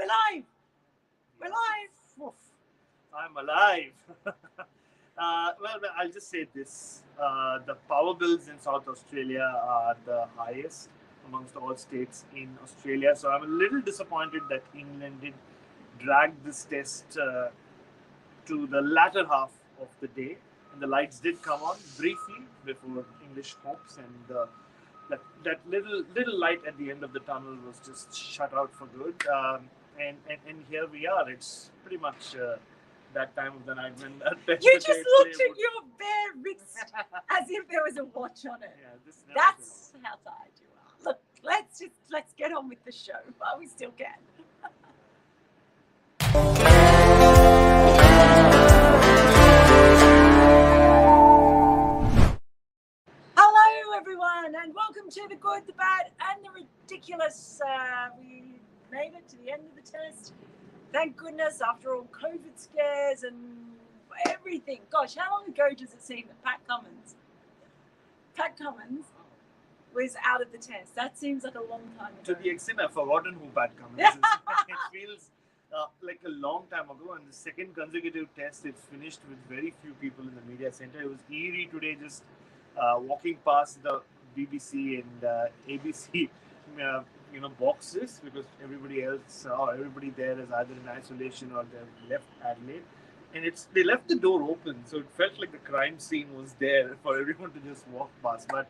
live. We're live. Oof. I'm alive. Well, I'll just say this. The power bills in South Australia are the highest amongst all states in Australia. So I'm a little disappointed that England did drag this test to the latter half of the day. And the lights did come on briefly before English hopes, and that little light at the end of the tunnel was just shut out for good. And here we are. It's pretty much that time of the night when You just looked at your bare wrist as if there was a watch on it. Yeah, That's how tired you are. Look, let's get on with the show while we still can. Hello, everyone, and welcome to the good, the bad, and the ridiculous. We made it to the end of the test. Thank goodness, after all COVID scares and everything. Gosh, how long ago does it seem that Pat Cummins was out of the test? That seems like a long time ago. To the extent I've forgotten who Pat Cummins is. It feels like a long time ago. And the second consecutive test, it's finished with very few people in the media center. It was eerie today, just walking past the BBC and ABC boxes, because everybody else or everybody there is either in isolation or they've left Adelaide, and they left the door open, so it felt like the crime scene was there for everyone to just walk past. But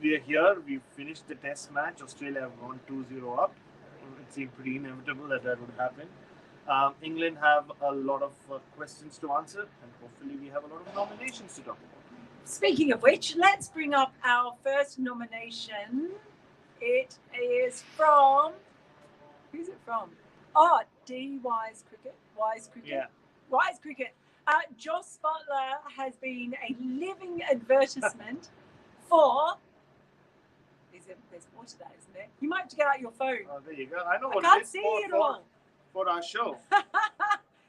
we are here. We finished the test match. Australia have gone 2-0 up. It seemed pretty inevitable that would happen. England have a lot of questions to answer, and hopefully we have a lot of nominations to talk about. Speaking of which, let's bring up our first nomination. It is from, who's it from? Oh, Wise Cricket. Yeah. Wise Cricket. Jos Butler has been a living advertisement for, there's more to that, isn't there? You might have to get out your phone. Oh, there you go. I know what I can't it is see it all. For our show.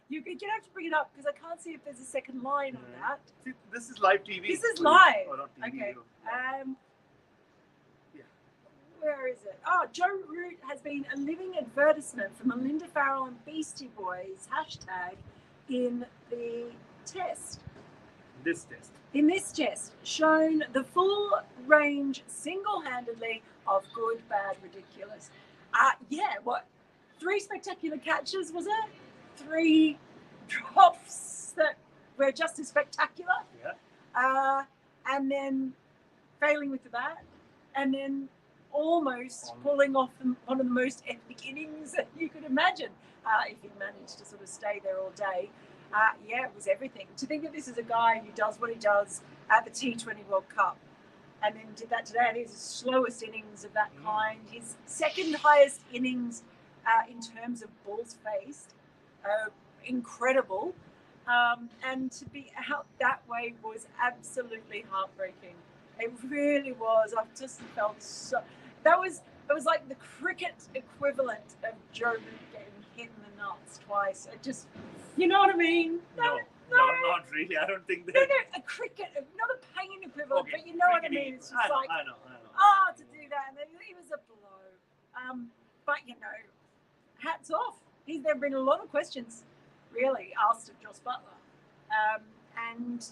You're going to have to bring it up because I can't see if there's a second line on that. See, this is live TV. This is live. Oh, not TV, Okay. Yeah. Where is it? Oh, Joe Root has been a living advertisement for Melinda Farrell and Beastie Boys hashtag in the test. In this test, shown the full range single-handedly of good, bad, ridiculous. What? 3 spectacular catches, was it? 3 drops that were just as spectacular. Yeah. And then failing with the bat, and then almost pulling off one of the most epic innings that you could imagine, if he managed to sort of stay there all day. It was everything. To think that this is a guy who does what he does at the T20 World Cup, and then did that today, and his slowest innings of that kind, his second highest innings in terms of balls faced, incredible. And to be out that way was absolutely heartbreaking. It really was. I've just felt so. It was like the cricket equivalent of Joe Root getting hit in the nuts twice. It just, you know what I mean? No, not really. I don't think that. No, a cricket, not a pain equivalent, Okay. but you know what I mean. It's just I know. to do that, and then it was a blow. But hats off. There have been a lot of questions, really, asked of Jos Butler, and.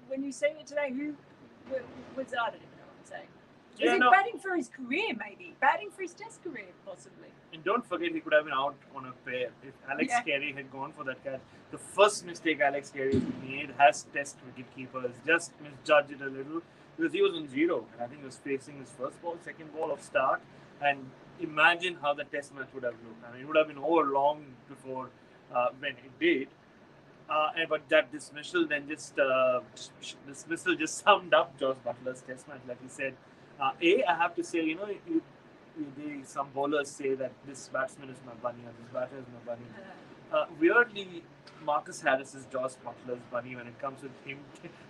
When you say it today, who was, I don't even know what I'm saying. Is he batting for his career, maybe? Batting for his test career, possibly. And don't forget, he could have been out on a pair. If Alex Carey had gone for that catch, the first mistake Alex Carey made as test wicketkeeper is just misjudged it a little, because he was on 0, and I think he was facing his first ball, second ball of start, and imagine how the test match would have looked. I mean, it would have been over long before when it did. But that dismissal just summed up Jos Butler's test match. Like he said, I have to say, some bowlers say that this batsman is my bunny or this batter is my bunny. Weirdly, Marcus Harris is Jos Butler's bunny when it comes with him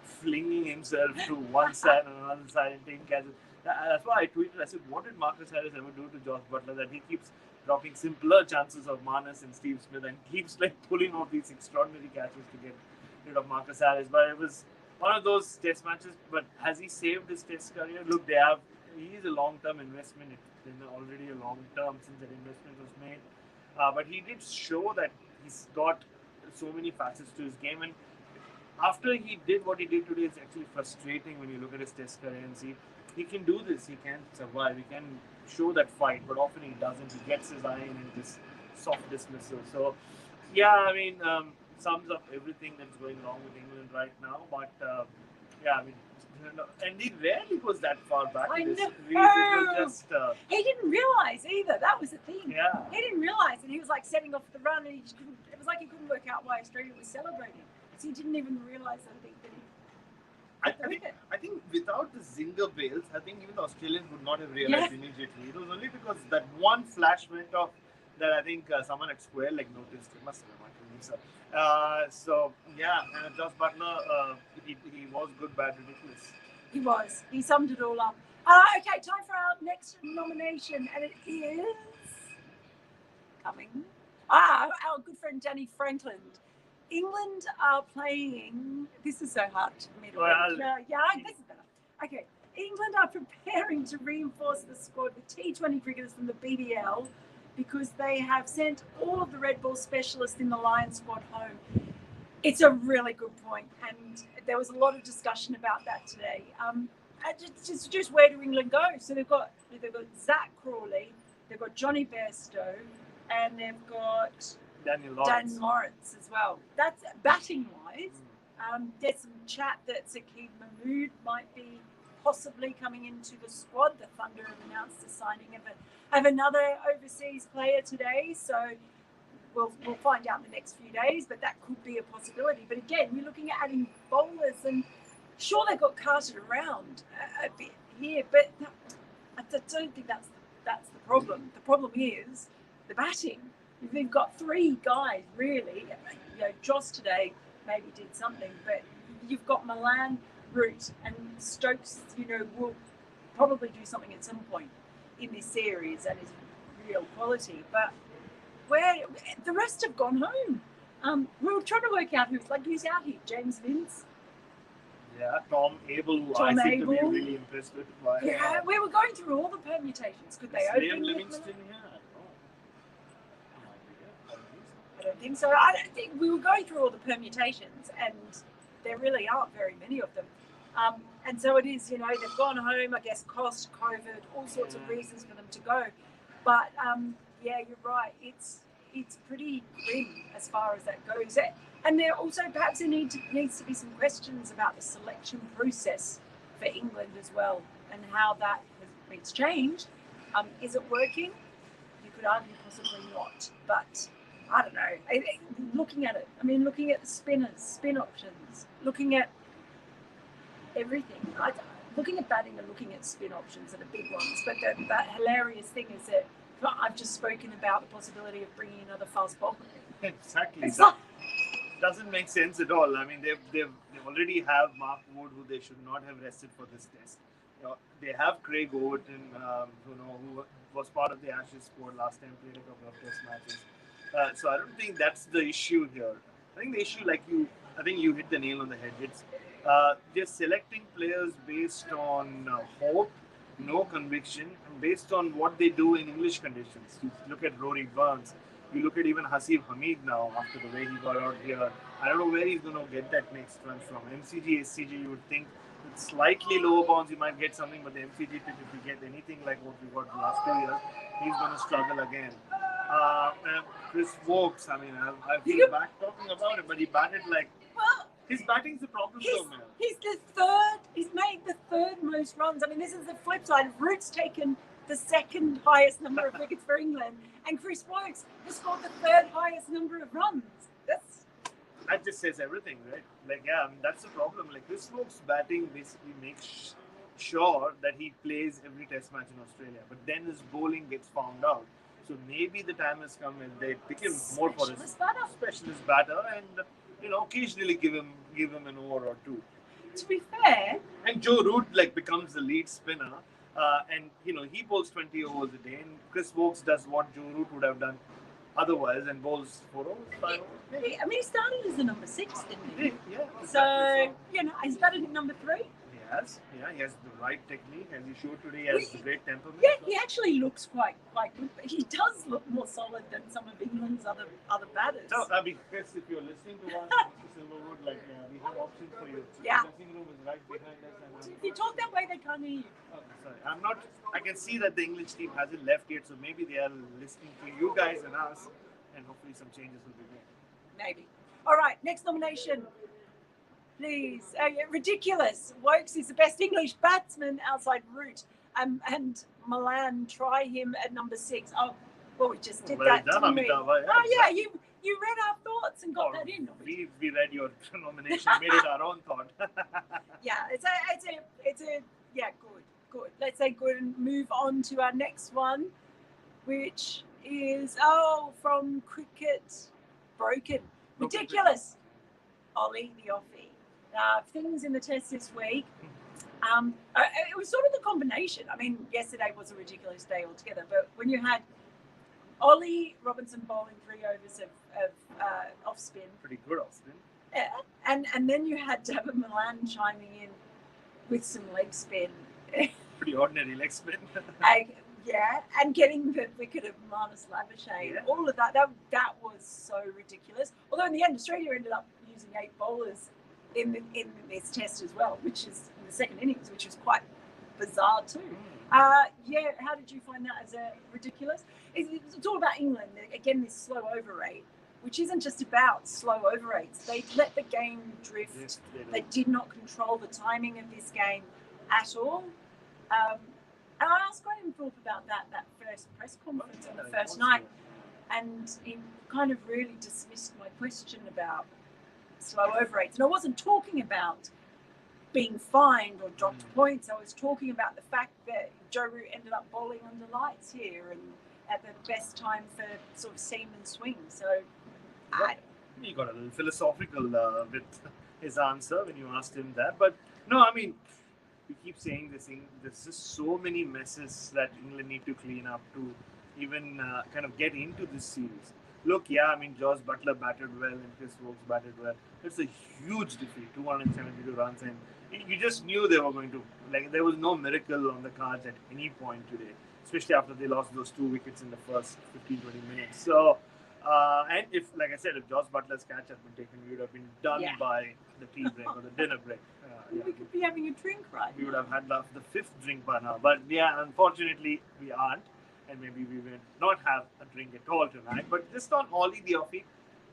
flinging himself to one side and another side and taking catches. That's why I tweeted. I said, what did Marcus Harris ever do to Jos Butler that he keeps dropping simpler chances of Manas and Steve Smith and keeps pulling off these extraordinary catches to get rid of Marcus Harris? But it was one of those test matches. But has he saved his test career? Look, he is a long-term investment. been already a long term since that investment was made. But he did show that he's got so many facets to his game, and after he did what he did today, it's actually frustrating when you look at his test career and see he can do this, he can survive, he can show that fight, but often he doesn't. He gets his eye in and this soft dismissal. So, yeah, I mean, sums up everything that's going wrong with England right now. But yeah, I mean, and he rarely goes that far back. I in this know. series. It was just He didn't realise either. That was the thing. yeah. He didn't realise, and he was like setting off the run, and he just couldn't. It was like he couldn't work out why Australia was celebrating. So he didn't even realise that he. I think without the zinger bails, I think even the Australians would not have realised immediately. It was only because that one flash went off that I think someone at square leg noticed. It must have been so. So yeah, and Jos Butler, he was good, bad, ridiculous. He was. He summed it all up. Okay, time for our next nomination, and it is coming. Our good friend Danny Franklin. England are playing. This is so hard for me to read. This is better. Okay, England are preparing to reinforce the squad with T20 cricketers from the BBL because they have sent all of the red ball specialists in the Lions squad home. It's a really good point, and there was a lot of discussion about that today. Just where do England go? So they've got Zach Crawley, they've got Johnny Bairstow, and they've got Dan Lawrence as well. That's batting wise. There's some chat that Saqib Mahmood might be possibly coming into the squad. The Thunder have announced the signing of another overseas player today, so we'll find out in the next few days. But that could be a possibility. But again, you're looking at adding bowlers, and sure they got carted around a bit here, but I don't think that's the problem. The problem is the batting. They've got three guys, really. You know, Jos today maybe did something, but you've got Milan, Root, and Stokes, will probably do something at some point in this series that is real quality. But where the rest have gone home. We were trying to work out who's out here. James Vince. Yeah, Tom Abel, who I seem to be really impressed with. Yeah, we were going through all the permutations. Could they open Liam Livingston here? I don't think so. I don't think we were going through all the permutations, and there really aren't very many of them. And so it is, they've gone home, I guess, cost, COVID, all sorts of reasons for them to go. But yeah, you're right. It's pretty grim as far as that goes. And there also perhaps needs to be some questions about the selection process for England as well, and how that it's changed. Is it working? You could argue possibly not, but I don't know. Looking at it, looking at the spinners, spin options, looking at everything. Looking at batting and looking at spin options are the big ones. But the hilarious thing is that I've just spoken about the possibility of bringing another fast bowler. Exactly. That doesn't make sense at all. They already have Mark Wood, who they should not have rested for this test. They have Craig Overton, who was part of the Ashes squad last time, played a couple of test matches. So I don't think that's the issue here. I think the issue, I think you hit the nail on the head. It's they're selecting players based on hope, no conviction, and based on what they do in English conditions. You look at Rory Burns. You look at even Hasib Hamid now, after the way he got out here. I don't know where he's going to get that next run from. MCG, SCG, you would think with slightly lower bounds, you might get something, but the MCG tip, if you get anything like what we got the last 2 years, he's going to struggle again. Chris Wokes, I feel bad talking about it, but he batted his batting's the problem though, man. He's made the third most runs. This is the flip side. Root's taken the second highest number of wickets for England, and Chris Wokes has scored the third highest number of runs. That just says everything, right? That's the problem. Chris Wokes' batting basically makes sure that he plays every test match in Australia, but then his bowling gets found out. So maybe the time has come when they pick him more for his specialist batter, and occasionally give him an over or two. To be fair, and Joe Root becomes the lead spinner, and he bowls 20 overs a day, and Chris Wokes does what Joe Root would have done otherwise and bowls 4 overs, 5 overs. He started as a number 6, didn't he? Yeah. So he's batted at number 3. Yeah, has. Yeah, he has the right technique, as he showed today. He has great temperament. Yeah, he actually looks quite good. But he does look more solid than some of England's other batters. So, because if you're listening to us, Mr. Silverwood, we have options for you. Yeah. The dressing room is right behind us. And If you talk that way, they can't hear you. oh, sorry, I'm not. I can see that the English team hasn't left yet, so maybe they are listening to you guys and us, and hopefully some changes will be made. Maybe. All right, next nomination. Please. Ridiculous. Wokes is the best English batsman outside Root. And Milan try him at number 6. Oh, well, we just did that, didn't we? Yeah, you read our thoughts and got that in. We read your nomination, made it our own thought. Yeah, it's a good. Let's say good and move on to our next one, which is from Cricket Broken. Ridiculous. Olly the offie. Things in the test this week. It was sort of the combination. I mean, yesterday was a ridiculous day altogether, but when you had Olly Robinson bowling 3 overs of off spin. Pretty good off spin. Yeah. And then you had David Milan chiming in with some leg spin. Pretty ordinary leg spin. Yeah, and getting the wicket of Marnus Labuschagne. Yeah. All of that was so ridiculous. Although in the end, Australia ended up using 8 bowlers in this test as well, which is in the second innings, which was quite bizarre too. How did you find that as ridiculous? It's all about England. Again, this slow over rate, which isn't just about slow over rates. They let the game drift. Yes, they did not control the timing of this game at all. And I asked Graham Thorpe about that first press conference on the first night, and he kind of really dismissed my question about slow over rates. And I wasn't talking about being fined or dropped points. I was talking about the fact that Joe Root ended up bowling under lights here and at the best time for sort of seam and swing. So he got a little philosophical with his answer when you asked him that. But no, I mean, we keep saying this thing. There's just so many messes that England need to clean up to even kind of get into this series. Look, Jos Butler batted well and Chris Wokes batted well. It's a huge defeat, 272 runs, and you just knew they were going to, there was no miracle on the cards at any point today, especially after they lost those 2 wickets in the first 15-20 minutes. So, and if, like I said, if Jos Butler's catch had been taken, we would have been done by the tea break or the dinner break. We could be having a drink right We would have had the 5th drink by now. But unfortunately, we aren't. And maybe we will not have a drink at all tonight. But just on Olly the offie,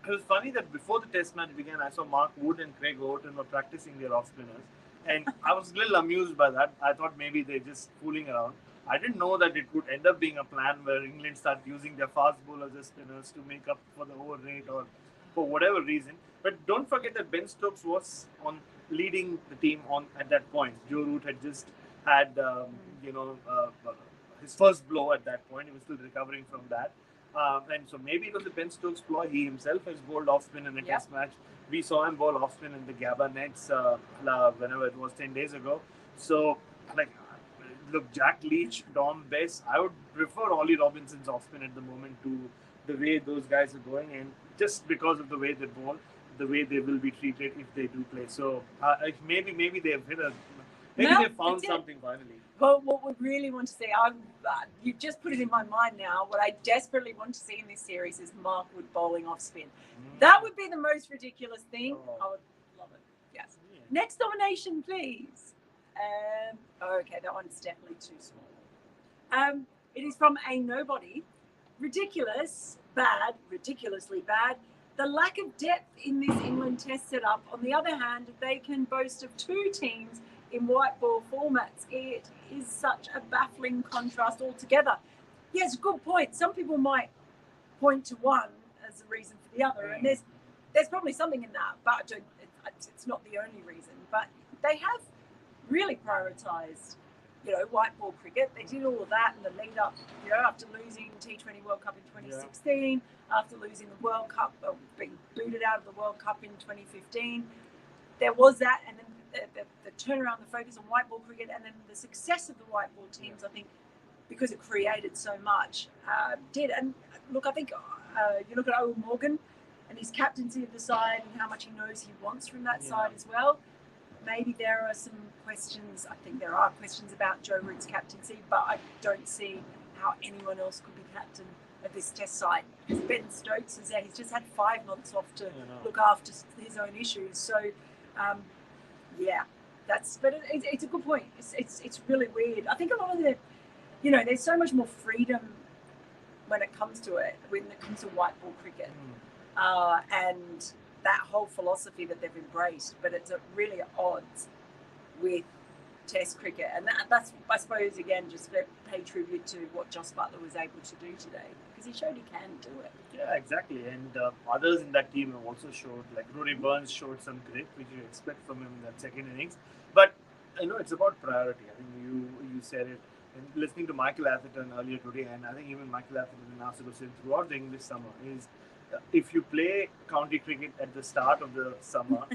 it was funny that before the test match began, I saw Mark Wood and Craig Overton were practicing their off spinners. And I was a little amused by that. I thought maybe they're just fooling around. I didn't know that it could end up being a plan where England start using their fast bowlers as spinners to make up for the over rate or for whatever reason. But don't forget that Ben Stokes was on leading the team on at that point. Joe Root had just had, his first blow at that point. He was still recovering from that. And so maybe it was the Ben Stokes ploy. He himself has bowled off spin in a test match. We saw him bowl off spin in the Gabba nets whenever it was 10 days ago. So, look, Jack Leach, Dom Bess, I would prefer Ollie Robinson's off spin at the moment to the way those guys are going. And just because of the way they bowl, the way they will be treated if they do play. So, maybe they have hit they found something finally. Well, what we really want to see, you've just put it in my mind now, what I desperately want to see in this series is Mark Wood bowling off spin. That would be the most ridiculous thing. I would love it. Yes. Yeah. Next nomination, please. Okay, that one's definitely too small. It is from a nobody. Ridiculous, bad, ridiculously bad. The lack of depth in this England test setup. On the other hand, they can boast of 2 teams in white ball formats. It is such a baffling contrast altogether. Yes, good point. Some people might point to one as a reason for the other, and there's probably something in that, but it's not the only reason. But they have really prioritised, white ball cricket. They did all of that in the lead up, after losing T20 World Cup in 2016, after losing the World Cup, being booted out of the World Cup in 2015. There was that, and then the turnaround, the focus on white ball cricket, and then the success of the white ball teams, I think, because it created so much, did. And look, I think you look at Owen Morgan and his captaincy of the side and how much he knows he wants from that side as well. maybe there are some questions. I think there are questions about Joe Root's captaincy, but I don't see how anyone else could be captain of this Test side. Because Ben Stokes is there. He's just had 5 months off to look after his own issues. So, yeah, but it's a good point. It's really weird. I think a lot of there's so much more freedom when it comes to whiteball cricket, and that whole philosophy that they've embraced, but it's really at odds with Test cricket, and that's, I suppose, again, just to pay tribute to what Jos Butler was able to do today, because he showed he can do it. Yeah, exactly. And others in that team have also showed, like Rory Burns showed some grit, which you expect from him in that second innings. But it's about priority. I think you said it. And listening to Michael Atherton earlier today, and I think even Michael Atherton asked to say throughout the English summer is, if you play county cricket at the start of the summer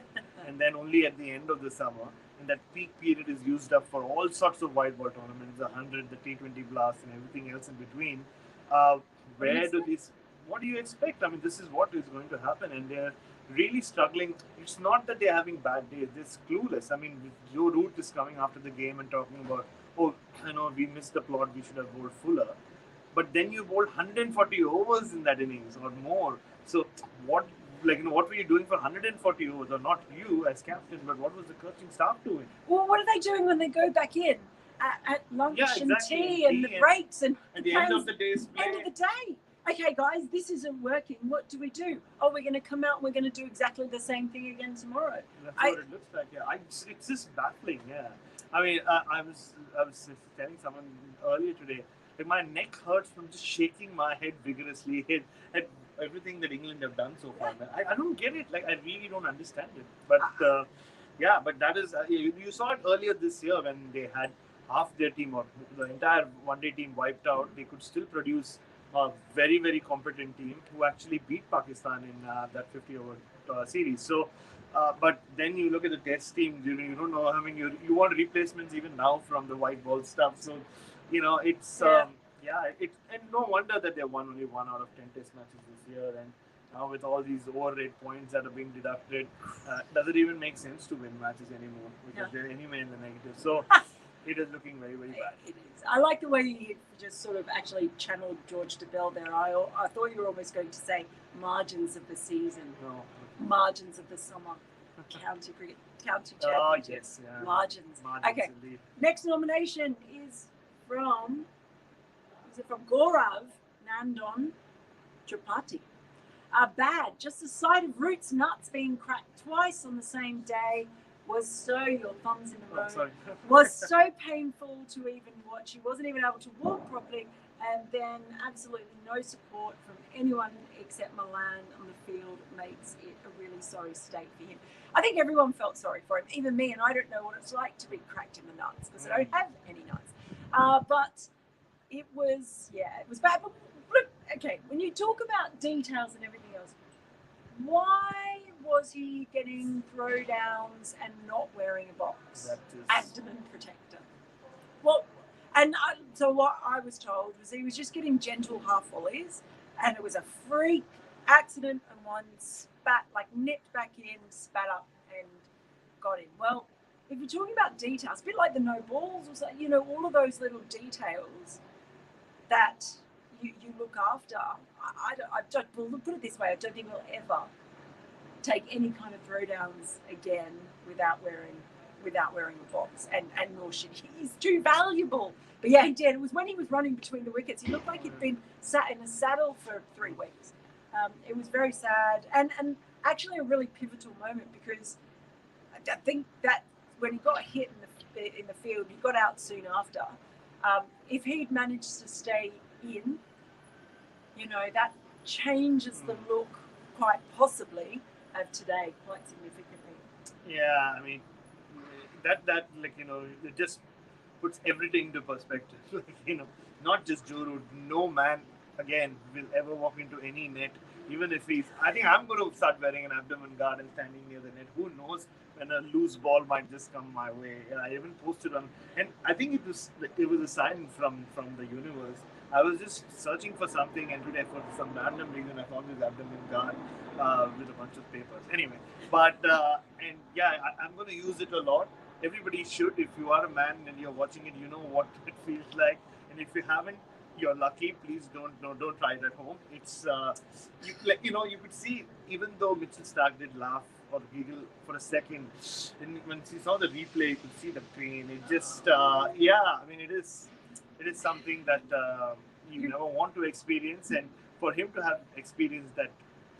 and then only at the end of the summer, and that peak period is used up for all sorts of white ball tournaments, the 100, the T20 blast, and everything else in between, what do you expect? I mean, this is what is going to happen, and they're really struggling. It's not that they're having bad days, they're clueless. I mean, Joe Root is coming after the game and talking about, we missed the plot, we should have bowled fuller. But then you bowled 140 overs in that innings or more. So what were you doing for 140 overs? Or not you as captain, but what was the coaching staff doing? Well, what are they doing when they go back in at lunch and tea and the breaks and at the end of the day's play? End of the day. Okay, guys, this isn't working. What do we do? Oh, we're going to come out and we're going to do exactly the same thing again tomorrow. That's what it looks like. Yeah, it's just baffling. Yeah, I mean, I was telling someone earlier today, like, my neck hurts from just shaking my head vigorously at everything that England have done so far. I don't get it. Like, I really don't understand it. But but that is you saw it earlier this year when they had half their team or the entire one-day team wiped out. They could still produce a very, very competent team who actually beat Pakistan in that 50-over series. So, but then you look at the Test team. You don't know. I mean, you want replacements even now from the white ball stuff. So, it's and no wonder that they won only 1 out of 10 Test matches this year. And now with all these overrate points that are being deducted, does it even make sense to win matches anymore? Because they're anyway in the negative. So. It is looking very, very bad. It is. I like the way you just sort of actually channeled George DeBell there. I thought you were almost going to say margins of the season, margins of the summer, county cricket, county championship. Oh, yes. Yeah. Margins. Okay. Indeed. Next nomination is from Gaurav Nandon Tripathi. Bad. Just the sight of Root's nuts being cracked twice on the same day was your thumbs in the row, was so painful to even watch. He wasn't even able to walk properly, and then absolutely no support from anyone except Milan on the field makes it a really sorry state for him. I think everyone felt sorry for him, even me, and I don't know what it's like to be cracked in the nuts because I don't have any nuts. But it was bad. But look, okay, when you talk about details and everything else, why was he getting throwdowns and not wearing a box? Abdomen protector. Well, so what I was told was he was just getting gentle half volleys, and it was a freak accident, and one nipped back in, spat up, and got him. Well, if you're talking about details, a bit like the no balls, or something, all of those little details that you look after. I don't put it this way. I don't think we'll ever take any kind of throwdowns again without wearing a box, and nor should he. He's too valuable. But yeah, he did. It was when he was running between the wickets. He looked like he'd been sat in a saddle for 3 weeks. It was very sad, and actually a really pivotal moment, because I think that when he got hit in the field, he got out soon after. If he'd managed to stay in, that changes the look quite possibly of today quite significantly. Yeah, I mean, that it just puts everything into perspective. Not just Joe Root, no man again will ever walk into any net, even if I think I'm going to start wearing an abdomen guard and standing near the net. Who knows when a loose ball might just come my way. I even posted on, and I think it was a sign from the universe I was just searching for something, and today, for some random reason, I found this abdomen guard with a bunch of papers. Anyway, but and yeah, I'm going to use it a lot. Everybody should. If you are a man and you're watching it, you know what it feels like. And if you haven't, you're lucky. Please don't try it at home. It's you could see, even though Mitchell Stark did laugh or giggle for a second, and when she saw the replay, you could see the pain. It just I mean, it is something that you never want to experience, and for him to have experienced that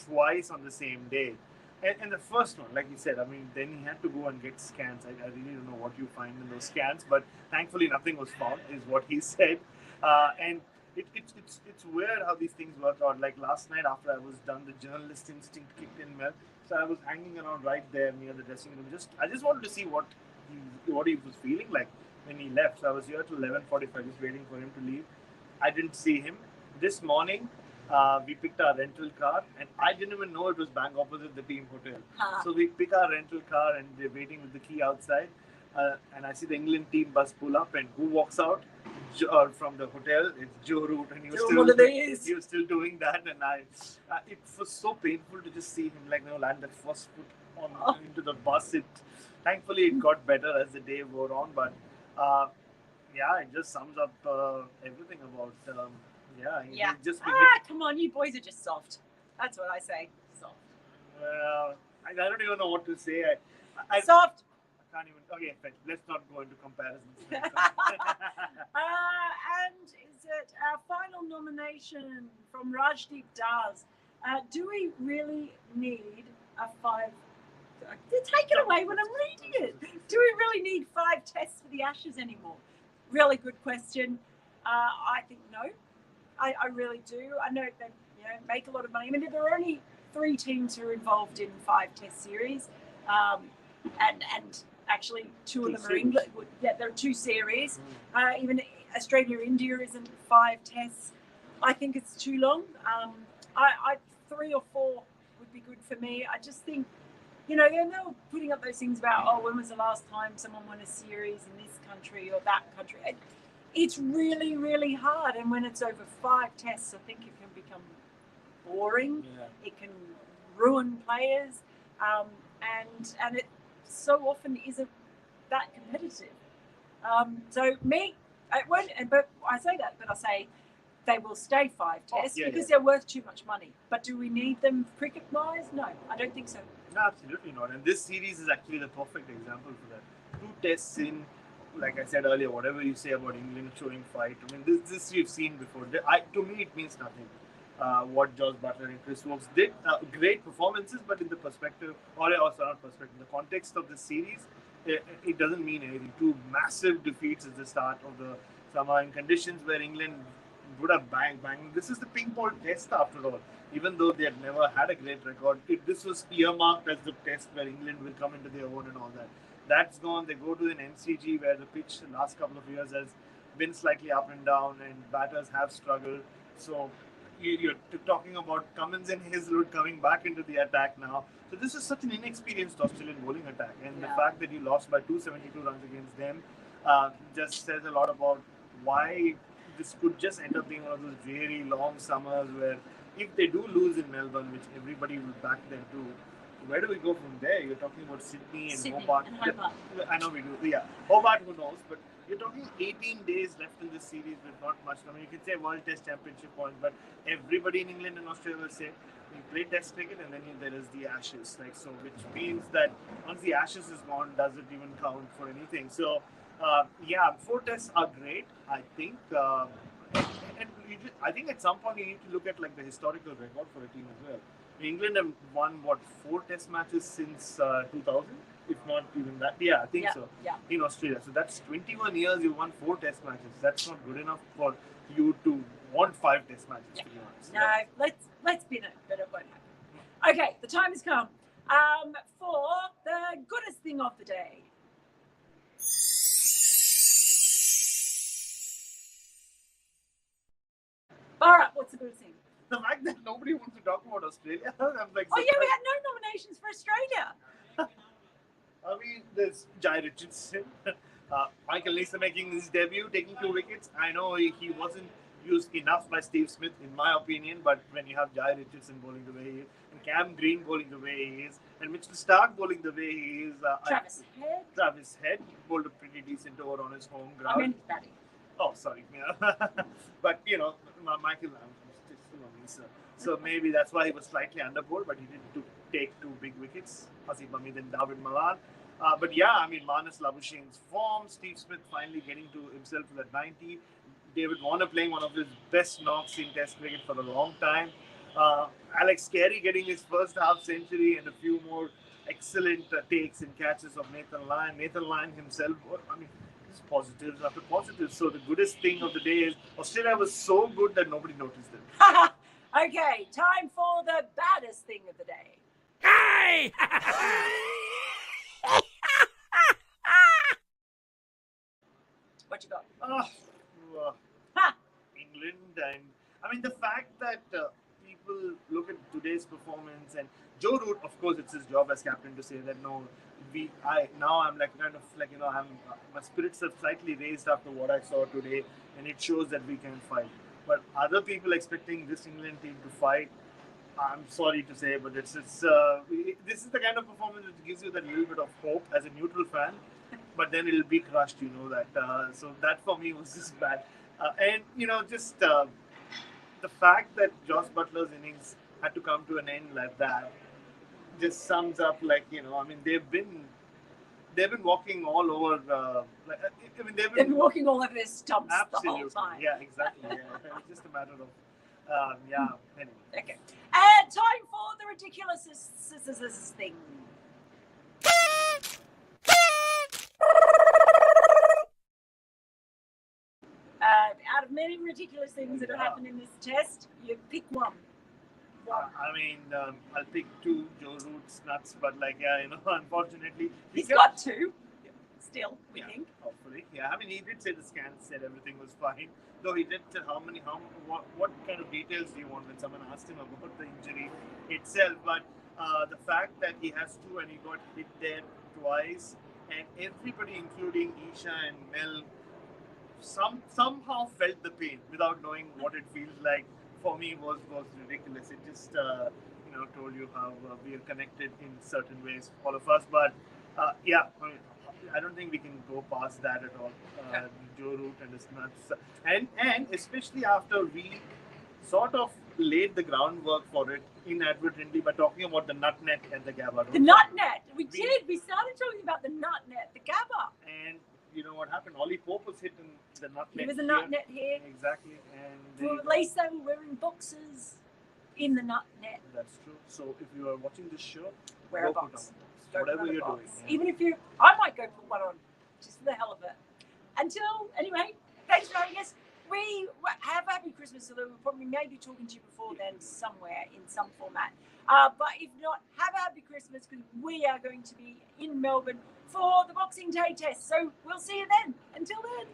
twice on the same day. And the first one, like you said, I mean, then he had to go and get scans. I really don't know what you find in those scans, but thankfully nothing was found, is what he said. And it's weird how these things work out. Like last night after I was done, the journalist instinct kicked in, well. So I was hanging around right there near the dressing room. I just wanted to see what he was feeling like when he left. So I was here till 11:45, just waiting for him to leave. I didn't see him. This morning, we picked our rental car, and I didn't even know it was bang opposite the team hotel. So we pick our rental car, and they're waiting with the key outside. And I see the England team bus pull up, and who walks out from the hotel? It's Joe Root, and he was still doing that, and it was so painful to just see him land that first foot into the bus. Thankfully it got better as the day wore on, but yeah, it just sums up everything about. Yeah. Come on, you boys are just soft. That's what I say. Soft. I don't even know what to say. Soft. I can't even. Okay, let's not go into comparisons. And is it our final nomination from Rajdeep Das? Do we really need a 5? Take it away when I'm reading it. Do we really need 5 tests for the Ashes anymore? Really good question. I think no. I really do. I know they make a lot of money. I mean, there are only 3 teams who are involved in 5 test series, and actually 2 of them are England. Yeah, there are 2 series. Even Australia, India isn't 5 tests. I think it's too long. I 3 or 4 would be good for me. I just think, they were putting up those things about, when was the last time someone won a series in this country or that country. It's really, really hard. And when it's over 5 tests, I think it can become boring. Yeah. It can ruin players. And it so often isn't that competitive. So it won't, but I say that, but I say they will stay 5 tests because they're worth too much money. But do we need them cricket-wise? No, I don't think so. No, absolutely not. And this series is actually the perfect example for that. 2 tests in, like I said earlier, whatever you say about England showing fight, I mean, this you've seen before. To me, it means nothing. What Jos Butler and Chris Woakes did, great performances, but in the perspective, the context of the series, it doesn't mean anything. 2 massive defeats at the start of the summer in conditions where England would have bang. This is the ping pong test after all. Even though they had never had a great record, this was earmarked as the test where England will come into their own and all that. That's gone. They go to an MCG where the pitch the last couple of years has been slightly up and down, and batters have struggled. So you're talking about Cummins and Hazelwood coming back into the attack now. So this is such an inexperienced Australian bowling attack, and the fact that you lost by 272 runs against them just says a lot about why this could just end up being one of those very long summers where, if they do lose in Melbourne, which everybody will back them to, where do we go from there? You're talking about Sydney and Hobart. I know we do. Yeah, Hobart, who knows? But you're talking 18 days left in this series with not much. I mean, you can say World Test Championship points, but everybody in England and Australia will say we play Test cricket, and then there is the Ashes. Which means that once the Ashes is gone, does it even count for anything? So, 4 tests are great, I think. I think at some point you need to look at the historical record for a team as well. England have won 4 test matches since 2000, if not even that. Yeah, I think so. Yeah. In Australia, so that's 21 years. You won 4 test matches. That's not good enough for you to want 5 test matches. To be honest. No, let's bin it, but it won't happen. Okay, the time has come for the goodest thing of the day. Bharat, what's the goodest thing? The fact that nobody wants to talk about Australia. I'm we had no nominations for Australia. I mean, there's Jai Richardson, Michael Lisa making his debut, taking 2 wickets. I know he wasn't used enough by Steve Smith, in my opinion. But when you have Jai Richardson bowling the way he is, and Cam Green bowling the way he is, and Mitchell Stark bowling the way he is, Travis Head bowled a pretty decent over on his home ground. I meant batting. Oh, sorry. Yeah. But, Michael Lamb is still on me, so maybe that's why he was slightly underbowled, but he didn't take 2 big wickets, Hasib Hamid and David Malan. But yeah, I mean, Manas Labuschane's form, Steve Smith finally getting to himself to that 90, David Warner playing one of his best knocks in Test cricket for a long time, Alex Carey getting his first half century, and a few more excellent takes and catches of Nathan Lyon. Nathan Lyon himself, I mean, just positives after positives. So the goodest thing of the day is Australia was so good that nobody noticed them. Okay, time for the baddest thing of the day. Hey! What you got? England, and I mean the fact that people look at today's performance, and Joe Root, of course, it's his job as captain to say that no, I'm like kind of like my spirits have slightly raised after what I saw today, and it shows that we can fight. But other people expecting this England team to fight, I'm sorry to say, but this is the kind of performance which gives you that little bit of hope as a neutral fan, but then it'll be crushed, that. So that for me was just bad. And just the fact that Jos Butler's innings had to come to an end like that just sums up, like, I mean, they've been walking all over. They've been walking all over their stumps absolutely, the whole time. Yeah, exactly. Yeah. It's just a matter of Anyway. Okay. And time for the ridiculous thing. Out of many ridiculous things that have happened in this test, you pick one. I mean, I'll pick 2 Joe Root's nuts, but unfortunately, he's got 2. Still, we think. Hopefully, yeah. I mean, he did say the scans said everything was fine. Though he did say what kind of details do you want when someone asked him about the injury itself. But the fact that he has 2 and he got hit there twice, and everybody, including Isha and Mel, somehow felt the pain without knowing what it feels like. For me, was ridiculous. It just told you how we are connected in certain ways, all of us. But I don't think we can go past that at all. Joe Root and his nuts, and especially after we sort of laid the groundwork for it inadvertently by talking about the nut net and the Gabba. The nut net. We did. We started talking about the nut net, the Gabba. And you know what happened? Ollie Pope was hit in the nut net. There was a nut net here. Exactly. And at least they were wearing boxes in the nut net. That's true. So if you are watching this show, wear a box. Whatever you're doing. Yeah. Even if I might go put one on, just for the hell of it. Anyway, thanks for having us. We have a happy Christmas, although we'll probably maybe talking to you before then somewhere in some format. But if not, have a happy Christmas, because we are going to be in Melbourne for the Boxing Day test. So we'll see you then. Until then.